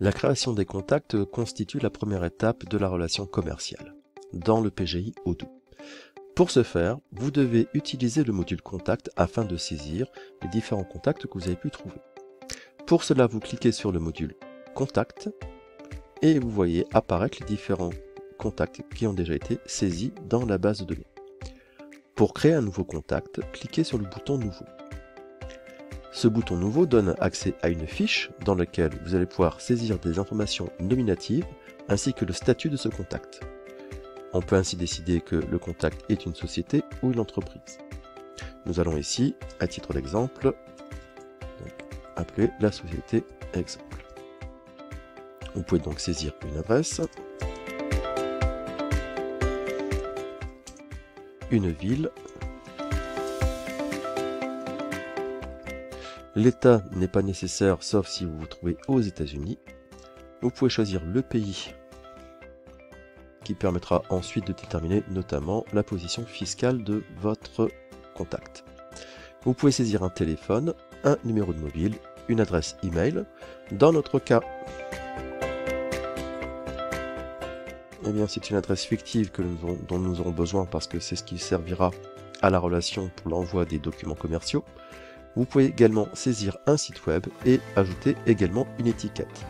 La création des contacts constitue la première étape de la relation commerciale dans le PGI Odoo. Pour ce faire, vous devez utiliser le module Contact afin de saisir les différents contacts que vous avez pu trouver. Pour cela, vous cliquez sur le module Contact et vous voyez apparaître les différents contacts qui ont déjà été saisis dans la base de données. Pour créer un nouveau contact, cliquez sur le bouton Nouveau. Ce bouton Nouveau donne accès à une fiche dans laquelle vous allez pouvoir saisir des informations nominatives ainsi que le statut de ce contact. On peut ainsi décider que le contact est une société ou une entreprise. Nous allons ici, à titre d'exemple, appeler la société exemple. Vous pouvez donc saisir une adresse, une ville. L'État n'est pas nécessaire sauf si vous vous trouvez aux États-Unis. Vous pouvez choisir le pays qui permettra ensuite de déterminer notamment la position fiscale de votre contact. Vous pouvez saisir un téléphone, un numéro de mobile, une adresse email. Dans notre cas, eh bien, c'est une adresse fictive dont nous aurons besoin parce que c'est ce qui servira à la relation pour l'envoi des documents commerciaux. Vous pouvez également saisir un site web et ajouter également une étiquette.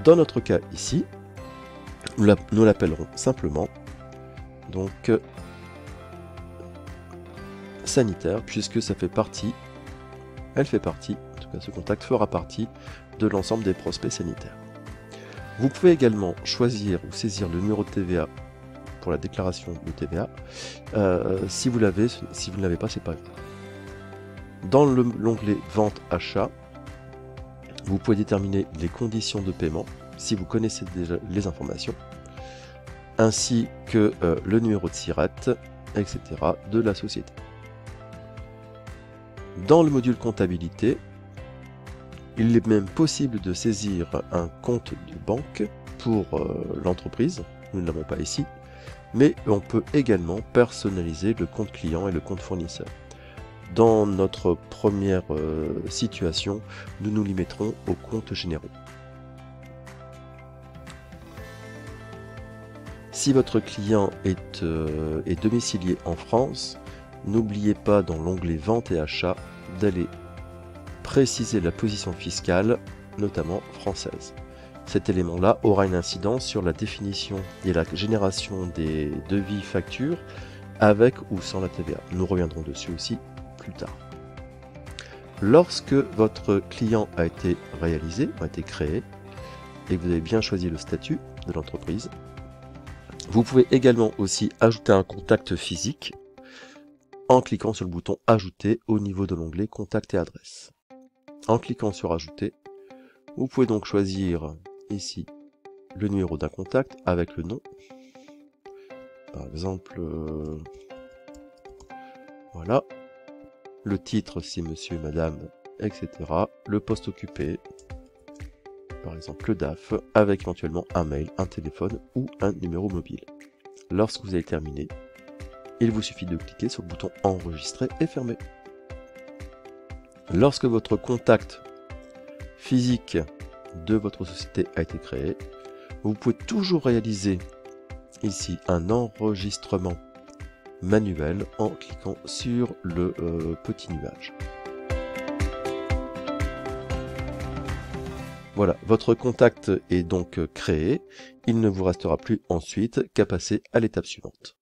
Dans notre cas ici, nous l'appellerons simplement donc sanitaire puisque ça fait partie, en tout cas ce contact fera partie de l'ensemble des prospects sanitaires. Vous pouvez également choisir ou saisir le numéro de TVA pour la déclaration de TVA. Si vous l'avez, si vous ne l'avez pas, c'est pas grave. Dans l'onglet Vente Achat, vous pouvez déterminer les conditions de paiement si vous connaissez déjà les informations, ainsi que le numéro de SIRET, etc. de la société. Dans le module comptabilité, il est même possible de saisir un compte de banque pour l'entreprise, nous ne l'avons pas ici, mais on peut également personnaliser le compte client et le compte fournisseur. Dans notre première situation, nous nous limiterons aux comptes généraux. Si votre client est domicilié en France, n'oubliez pas dans l'onglet Vente et Achat d'aller préciser la position fiscale, notamment française. Cet élément-là aura une incidence sur la définition et la génération des devis factures avec ou sans la TVA. Nous reviendrons dessus aussi plus tard. Lorsque votre client a été réalisé, a été créé, et que vous avez bien choisi le statut de l'entreprise, vous pouvez également aussi ajouter un contact physique en cliquant sur le bouton Ajouter au niveau de l'onglet Contact et adresse. En cliquant sur Ajouter, vous pouvez donc choisir ici le numéro d'un contact avec le nom. Par exemple, voilà. Le titre, c'est monsieur, madame, etc. Le poste occupé, par exemple le DAF, avec éventuellement un mail, un téléphone ou un numéro mobile. Lorsque vous avez terminé, il vous suffit de cliquer sur le bouton Enregistrer et fermer. Lorsque votre contact physique de votre société a été créé, vous pouvez toujours réaliser ici un enregistrement manuel en cliquant sur le petit nuage. Voilà, votre contact est donc créé. Il ne vous restera plus ensuite qu'à passer à l'étape suivante.